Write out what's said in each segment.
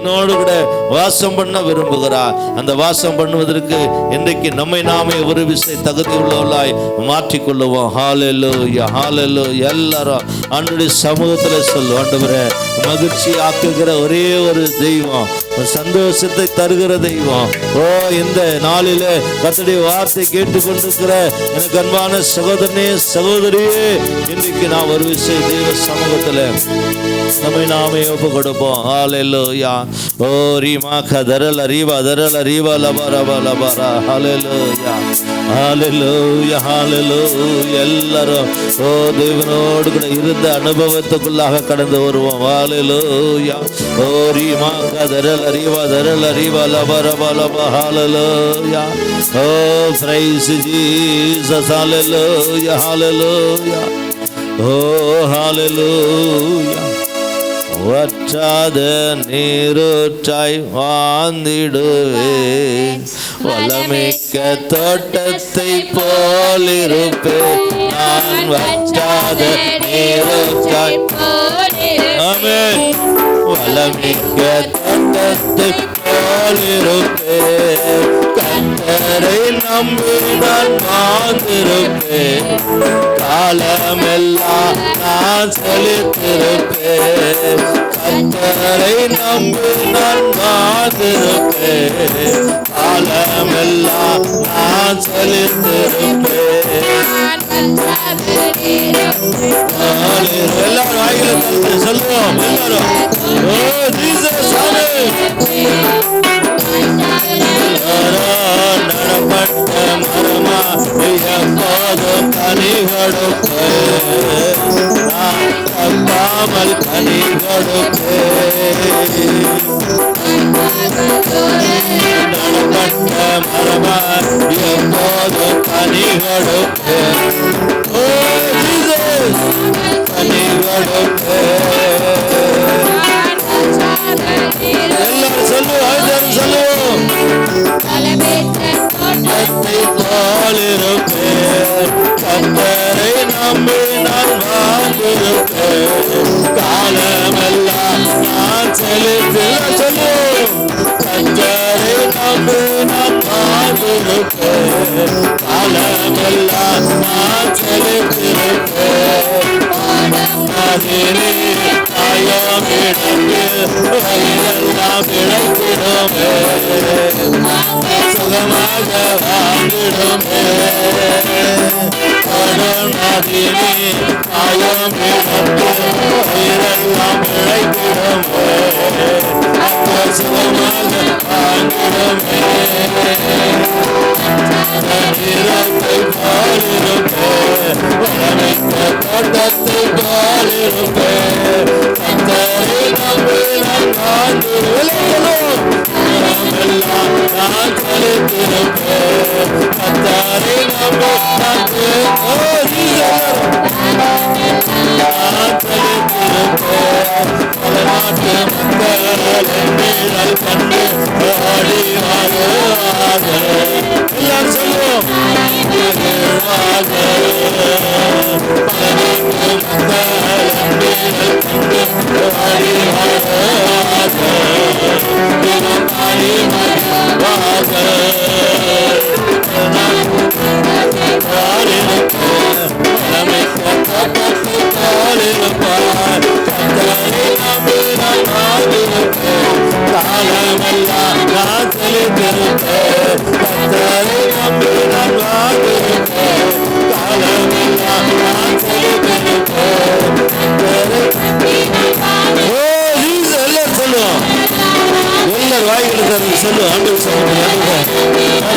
என்னோடு கூட வாசம் பண்ண விரும்புகிறார். அந்த வாசம் பண்ணுவதற்கு இன்றைக்கு நம்மை நாமே ஒரு விசை தகுதி உள்ளவர்களாய் மாற்றிக்கொள்ளுவோம். ஹல்லேலூயா, ஹல்லேலூயா. எல்லாரும் ஆண்டவருடைய சமூகத்துல சொல்லுவோம், ஆண்டவரே மகிழ்ச்சி ஆக்குகிற ஒரே ஒரு தெய்வம், சந்தோஷத்தை தருகிற தெய்வம். ஓ, இந்த நாளிலே கர்த்தருடைய வார்த்தை கேட்டுக்கொண்டிருக்கிற எனக்கு அன்பான சகோதரனே, சகோதரியே, இன்றைக்கு நான் ஒரு விஷயம் தெய்வ சமூகத்துல நம்மை நாமே ஒப்பு கொடுப்போம். ஹல்லேலூயா. ஓ ரீமா கதரல ரீவா தரல ரீவா லபரபா லபரா. ஹல்லேலூயா, ஹல்லேலூயா, ஹல்லேலூயா. எல்லாரும் ஓ தேவனோடு கூட இருந்த அனுபவத்துக்குள்ளாக கடந்து வருவோம். ஹல்லேலூயா. ஓ ரீமா கதரல ரீவா தரல ரீவா லபரபா லபா. ஹல்லேலூயா. ஓ பிரைஸ் ஜீசஸ். ஹல்லேலூயா, ஹல்லேலூயா. ஓ ஹல்லேலூயா. வற்றாத நீரூற்றாய் வாழ்ந்திடுவேன், வளமிக்க தோட்டத்தை போலிருப்பேன். நான் வற்றாத நீரூற்றாய், ஆமென், வளமிக்க தோட்டத்தை போலிருப்பேன். கர்த்தரை நம்பி நான் வாழ்ந்திருப்பேன், காலமெல்லாம் நான் செழித்திருப்பேன். கர்த்தரை நம்பி நான் வாழ்ந்திருப்பேன், காலமெல்லாம் நான் செழித்திருப்பேன். எல்லாரும் வாயில சொல்லுவோம். எல்லாரும் ஓ ஜீசஸ் நடப்பட்ட மரமா எப்போதும் கனி கொடுப்பேன், தப்பாமல் கனி கொடுப்பேன். நடப்பட்ட மரமா எப்போதும் கனி கொடுப்பேன். ஓ ஜீசஸ் கனி கொடுப்பேன். எல்லாரும் சொல்லுவோம், எல்லாரும் சொல்லுவோம். தோட்டத்தை போலிருப்பேன், கர்த்தரை நம்பி நான் வாழ்ந்திருப்பேன், காலமெல்லாம் நான் செழித்திருப்பேன். சொல்லுவோம். கர்த்தரை நம்பி நான் வாழ்ந்திருப்பேன், காலமெல்லாம் நான் செழித்திருப்பேன். வயலெல்லாம் இழைத்திடுமே, சுகமாக வாழ்ந்திடுமே. நதினே ஆயம் இழந்து வயலெல்லாம் இழைத்திடுமே, சுகமாக வாழ்ந்திடுமே. நிறத்தை போலிருப்பேன், வளமிக்க தோட்டத்தை போலிருப்பேன். கர்த்தரை நம்பி நான் வாழ்ந்திருப்பேன், எல்லாம் நான் செழித்திருப்பேன். கர்த்தரை நம்பி நான் செழித்திருப்பேன். பல நாட்டு மக்கள் மீறல் கண்டு ஓடி வாழ்வாக. எல்லாரும் சொல்லுவோம். பல நாட்டு மக்கள் மீறல் கண்டு ஓடி வாழ்வாக. காலமெல்லாம் நான் செழித்திருப்பேன், கர்த்தரை நம்பி நான் வாழ்ந்திருப்பேன், காலமெல்லாம் நான் செழித்திருப்பேன். எல்லாரும் சொல்லுவோம். எல்லாரும் வாய்களுக்கு சொல்லுவோம். ஆண்டவர் சொல்லுவோம்.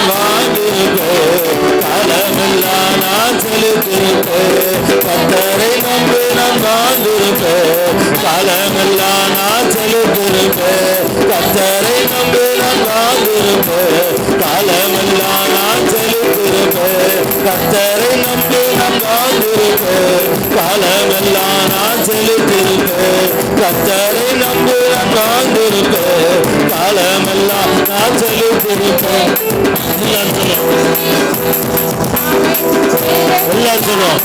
வாழ்ந்திருப்பேன், காலமெல்லாம் நான் செழித்திருப்பேன், கர்த்தரை நம்பி நான் வாழ்ந்திருப்பேன், காலமெல்லாம் நான் செழித்திருப்பேன். கர்த்தரை நம்பி நான் வாழ்ந்திருப்பேன், காலமெல்லாம் நான் செழித்திருப்பேன். கர்த்தரை நம்பி நான் வாழ்ந்திருப்பேன், காலமெல்லாம் நான் செழித்திருப்பேன். கர்த்தரை நம்பி நான் வாழ்ந்திருப்பேன், காலமெல்லாம் நான் செழித்திருப்பேன். எல்லாரும் சொல்லுவோம்.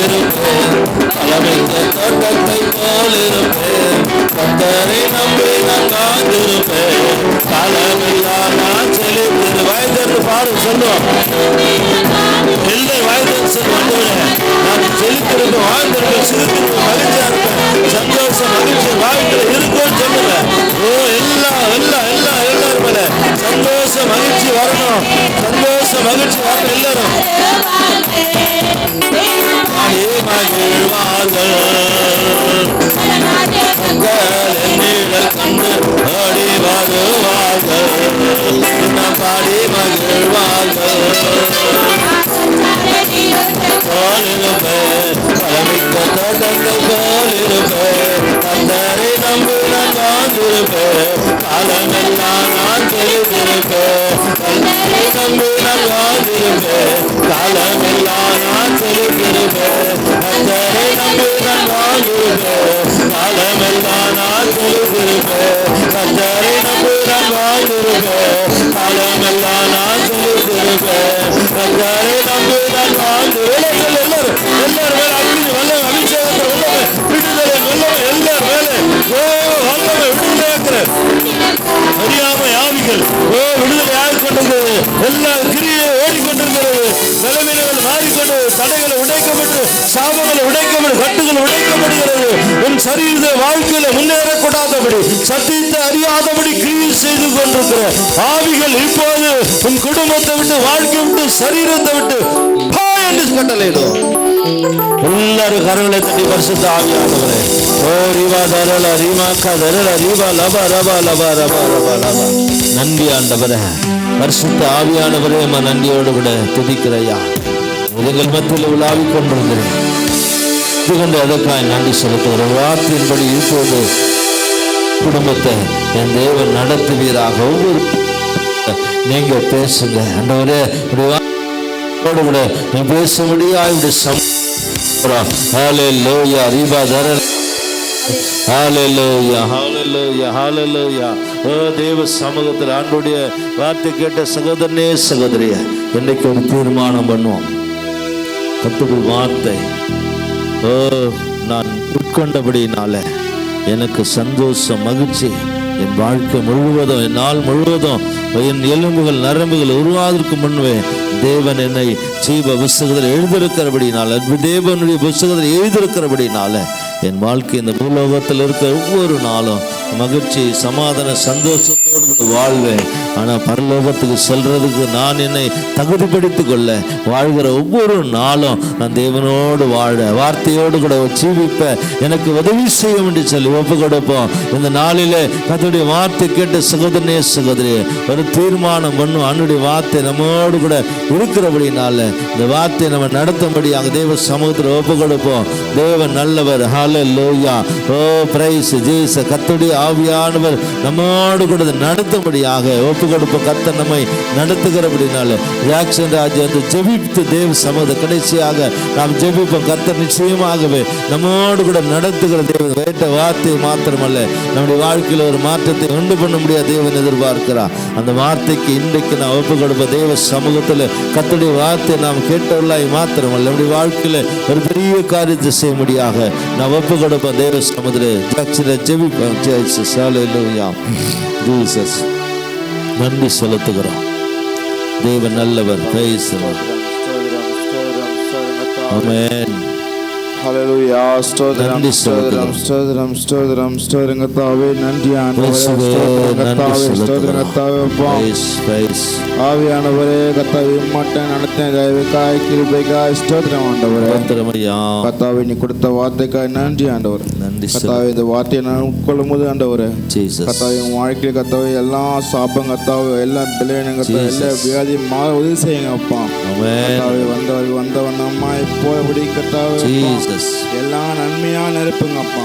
இருப்பேன், பலமிக்க தோட்டத்தை போல் இருப்பேன். கர்த்தரை நம்பி நான் காத்திருப்பேன், காலமெல்லாம் நான் செழித்திரு. வாய்ந்தென்று பாடு சொல்லுவோம், எல்லை வாய்ந்தென்று சொல்லுவேன். நான் செழித்திருப்பேன், வாழ்ந்திருப்பேன், சிரித்திருப்பேன், மகிழ்ச்சியா இருப்பேன், சந்தோஷம் மகிழ்ச்சி வாழ்க்கையில இருக்கும்னு சொல்லுவேன். ஓ எல்லாம் எல்லாம் எல்லாம் எல்லாரும் மேல சந்தோஷம் மகிழ்ச்சி வரணும், சந்தோஷம் மகிழ்ச்சி வரணும். எல்லாரும் மகிழ்வார்கள், என்னிடல் கண்டு ஓடி வருவார்கள், பாடி மகிழ்வார்கள். போலிருப்பேன், பலமிக்க தோட்டத்தை போலிருப்பேன், கர்த்தரை நம்பி நான் வாழ்ந்திருப்பேன், காலமெல்லாம் நான் செழித்திருப்பேன். கர்த்தரை நம்பி நான் வாழ்ந்திருப்பேன், காலமெல்லாம் நான் செழித்திருப்பேன். கர்த்தரை நம்பி நான் வாழ்ந்திருப்பேன், காலமெல்லாம் நான் செழித்திருப்பேன். கர்த்தரை நம்பி நான் வாழ்ந்திருப்பேன், காலமெல்லாம் நான் செழித்திருப்பேன். கர்த்தரை நம்பி நான் வாழ்ந்திருப்பேன். எல்லாரும் எல்லாரும் மேல அக்னி வல்லமை அபிஷேகத்தை வல்லமை விடுதலை வல்லமை எல்லாரும் மேல வல்லமை விடுதலை அறியாமை ஆவிகள் விடுதலை ஆகிக்கொண்டிருக்கிறது. எல்லா கிரியை ஓடிக்கொண்டிருக்கிறது. நிலைமைகள் மாறிக்கொண்டு தடைகளை உடைக்கப்பட்டு சாபங்களை உடைக்கப்பட்டு கட்டுகள் உடைக்கப்படுகிறது. உன் சரீர வாழ்க்கையில முன்னேறக்கூடாதபடி சத்தியத்தை அறியாதபடி கிரியை செய்து கொண்டிருக்கிற ஆவிகள் இப்போது உன் குடும்பத்தை விட்டு வாழ்க்கை விட்டு சரீரத்தை விட்டு கட்டளையிடும். எல்லாரும் கரங்களை தட்டி பரிசுத்த ஆவியானவரே, ஓ ரிவா தரல ரிமாக்கா தரல ரிவா லபா ரபா லபா ரபா ரபா லபா. நன்றி ஆண்டவரே, பரிசுத்த ஆவியானவரே, நன்றியோடு கூட துதிக்கிறையா. உங்கள் மத்தியில் உலாவிக் கொண்டிருக்கிறேன். இதுகொண்டு அதற்காய் நன்றி செலுத்துகிறேன். வார்த்தையின்படி இப்போது குடும்பத்தை என் தேவன் நடத்துவீராக. ஒவ்வொரு நீங்க பேசுங்க ஆண்டவரே, கூட நீ பேச முடியாது. ஹல்லேலூயா ரிபா தரல் ஹல்லேலூயா ஹல்லேலூயா ஹல்லேலூயா. ஓ தேவ சமூகத்தில் ஆண்டவருடைய வார்த்தை கேட்ட சகோதரனே சகோதரியே, இன்னைக்கு ஒரு தீர்மானம் பண்ணுவோம். கர்த்தருடைய வார்த்தை நான் உட்கொண்டபடினால எனக்கு சந்தோஷம் மகிழ்ச்சி. என் வாழ்க்கை முழுவதும் என் நாள் முழுவதும் என் எலும்புகள் நரம்புகள் உருவாவதற்கு முன்பே தேவன் என்னை ஜீவ புஸ்தகத்தில் எழுதியிருக்கிறபடினால, தேவனுடைய புஸ்தகத்தில் எழுதியிருக்கிறபடினால என் வாழ்க்கை இந்த பூலோகத்தில் இருக்கிற ஒவ்வொரு நாளும் மகிழ்ச்சி சமாதான சந்தோஷத்தோடு வாழ்வேன். ஆனால் பரலோகத்துக்கு செல்றதுக்கு நான் என்னை தகுதிப்படுத்திக் கொள்ள வாழ்கிற ஒவ்வொரு நாளும் நான் தேவனோடு வாழ வார்த்தையோடு கூட ஜீவிப்ப எனக்கு உதவி செய்யும் என்று சொல்லி ஒப்பு கொடுப்போம். இந்த நாளிலே கர்த்தருடைய வார்த்தை கேட்ட சகோதரனே சகோதரியே, ஒரு தீர்மானம் பண்ணும். அவனுடைய வார்த்தை நம்மோடு கூட இருக்கிறபடினால இந்த வார்த்தையை நம்ம நடத்தும்படியாக தேவ சமூகத்தில் ஒப்பு கொடுப்போம். தேவன் நல்லவர். ஹல்லேலூயா. ஓ பிரைஸ் ஜீசஸ். கர்த்தருடைய ஆவியானவர் நம்மோடு கூட நடத்தும்படியாக ஒப்பு கொடுப்போம். கர்த்தர் நம்மை நடத்துகிறபடினால ஜாக்சன் ராஜ் வந்து ஜெபித்து தேவ சமூக கடைசியாக நாம் ஜெபிப்போம். கர்த்தர் நிச்சயமாகவே நம்மோடு கூட நடத்துகிற தேவன் வேட்ட வார்த்தை மாத்திரமல்ல, நம்முடைய வாழ்க்கையில் ஒரு மாற்றத்தை உண்டு பண்ண முடியாத தேவன் எதிர்பார்க்கிறார். அந்த வார்த்தைக்கு இன்றைக்கு நான் ஒப்பு கொடுப்போம். தேவ சமூகத்தில் கர்த்தருடைய வார்த்தை நாம் கேட்டவர்களாய் மாத்திரமல்ல, நம்முடைய வாழ்க்கையில் ஒரு பெரிய காரியத்தை செய்ய முடியாக நான் ஒப்பு கொடுப்போம். தேவ சமூகத்தில் ஜெபிப்போம். ஹல்லேலூயா. ஜீசஸ் நன்றி செலுத்துகிறோம். தேவன் நல்லவர். Praise the Lord. Amen. Hallelujah. ஸ்தோத்திரம் ஸ்தோத்திரம் ஸ்தோத்திரம் ஸ்தோத்திரம் ஸ்தோத்திரம் கர்த்தாவே. நன்றி ஆண்டவரே. ஸ்தோத்திரம் கர்த்தாவே. ஸ்தோத்திரம் கர்த்தாவே. ஆவியானவரே கர்த்தாவே, உம்மட்டை நடத்தின தயவுக்காய் கிருபைக்காய் ஸ்தோத்திரம் ஆண்டவரே. கர்த்தாவே, நீ கொடுத்த வார்த்தைக்காய் நன்றி ஆண்டவரே. கர்த்தாவே, இந்த வார்த்தையை நான் உட்கொள்ளும் போது ஆண்டவரே கர்த்தாவே, உன் வாழ்க்கையில கர்த்தாவே எல்லா சாபம் கர்த்தாவே எல்லாம் பிள்ளைங்க கர்த்தாவே எல்லா வியாதியும் மாற உதவி செய்யுங்க அப்பா. கர்த்தாவே, வந்தவன் அம்மா இப்போது கர்த்தாவே எல்லா நன்மையா நிரப்புங்க அப்பா.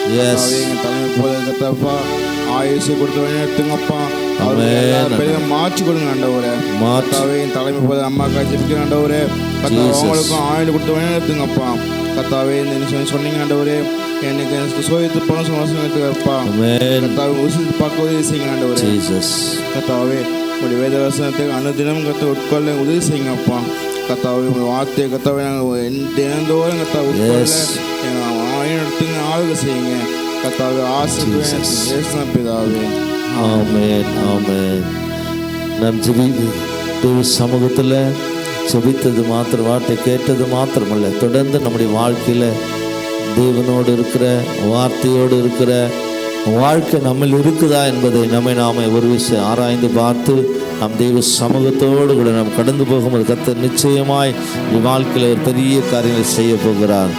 எங்க தலைமை போல கர்த்தாப்பா ஆயுசை கொடுத்து வழி எடுத்துங்கப்பா. மாற்றி கொடுங்க ஆண்டவரே. கர்த்தாவே, என் தலைமை போல அம்மா காய்ச்சிருக்கிற ஆண்டவரே கர்த்தாவே, அவங்களுக்கும் ஆயுள் கொடுத்து வழி எடுத்துங்கப்பா. கர்த்தாவே, சொன்னீங்க ஆண்டவரே எனக்கு சோதித்து போன சந்தோஷப்பா. கர்த்தாவே, உசித்து பார்க்க உதவி செய்யுங்க ஆண்டவரே. கர்த்தாவே, உங்களுடைய வேத வசனத்துக்கு அனுதினம் கர்த்த உட்கொள்ள உதவி செய்யுங்கப்பா. கத்தாவே உங்கள் வார்த்தையை கத்தாவே நாங்கள் தினந்தோறும் கத்தாவை நடத்துங்க, ஆளுக செய்யுங்க கத்தாவே. ஆசீர்வாதம் பிதாவே. ஆமென் ஆமென். நம் தேவ சமூகத்தில் செபித்தது மாத்திரம், வார்த்தை கேட்டது மாத்திரமல்ல, தொடர்ந்து நம்முடைய வாழ்க்கையில் தேவனோடு இருக்கிற, வார்த்தையோடு இருக்கிற வாழ்க்கை நம்மில் இருக்குதா என்பதை நம்மை நாம ஒரு விஷயம் ஆராய்ந்து பார்த்து நம் தெய்வ சமூகத்தோடு கூட நாம் கடந்து போகும்போது கர்த்தர் நிச்சயமாய் வாழ்க்கையில் ஒரு பெரிய காரியங்களை செய்ய போகிறார்.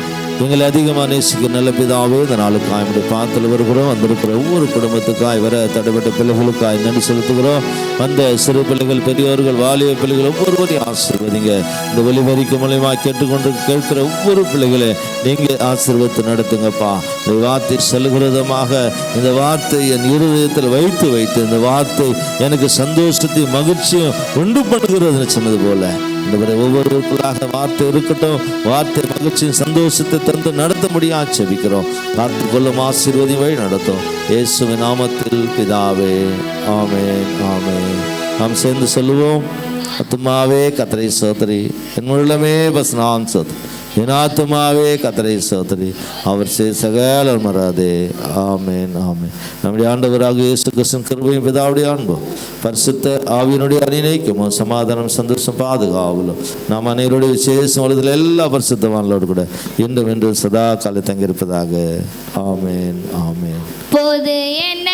எங்களை அதிகமாக நேசிக்கிற நல்ல பிதாவே, இந்த நாளுக்காய் நம்முடைய பாத்தில் வருகிறோம். வந்திருக்கிற ஒவ்வொரு குடும்பத்துக்காய் வர தடைப்பட்ட பிள்ளைகளுக்காய் நன்றி செலுத்துகிறோம். வந்த சிறு பிள்ளைகள், பெரியவர்கள், வாலிப பிள்ளைகள் ஒவ்வொருவரையும் ஆசீர்வதிங்க. இந்த ஒலிபரிக்கு மூலமாக கேட்டுக்கொண்டு கேட்கிற ஒவ்வொரு பிள்ளைகளை நீங்கள் ஆசீர்வதித்து நடத்துங்கப்பா. இந்த வார்த்தை செல்கிறதமாக இந்த வார்த்தை என் இருதயத்தில் வைத்து இந்த வார்த்தை எனக்கு சந்தோஷத்தையும் மகிழ்ச்சியும் உண்டு பண்ணுகிறதுன்னு சொன்னது போல இந்த ஒவ்வொருவருக்குள்ளாக வார்த்தை இருக்கட்டும். வார்த்தை மகிழ்ச்சியும் சந்தோஷத்தை தந்து நடத்த முடியாது செபிக்கிறோம். காத்துக்கொள்ளும் ஆசீர்வதியும் வழி நடத்தும் இயேசுவின் நாமத்தில் பிதாவே. ஆமென் ஆமென். நாம் சேர்ந்து சொல்லுவோம். ஆத்துமாவே கர்த்தரை ஸ்தோத்திரி, என் உள்ளமே வசனான் ஸ்தோத்திரி, என் ஆத்துமாவே கர்த்தரை ஸ்தோத்திரி, அவர் சகல மறாதே. ஆமென் ஆமென். நம்முடைய ஆண்டவராக இயேசு கிறிஸ்துவின் கிருபையும் பிதாவுடைய அன்பும் பரிசுத்த ஆவியினுடைய அணிநைக்கும் சமாதானம் சந்தோஷம் பாதுகாவலும் நாம் அனைவருடைய விசேஷம் உலகத்தில் எல்லா பரிசுத்தவான்களோடு கூட இன்றும் என்று சதா காலை தங்கியிருப்பதாக. ஆமென் ஆமென். போது என்ன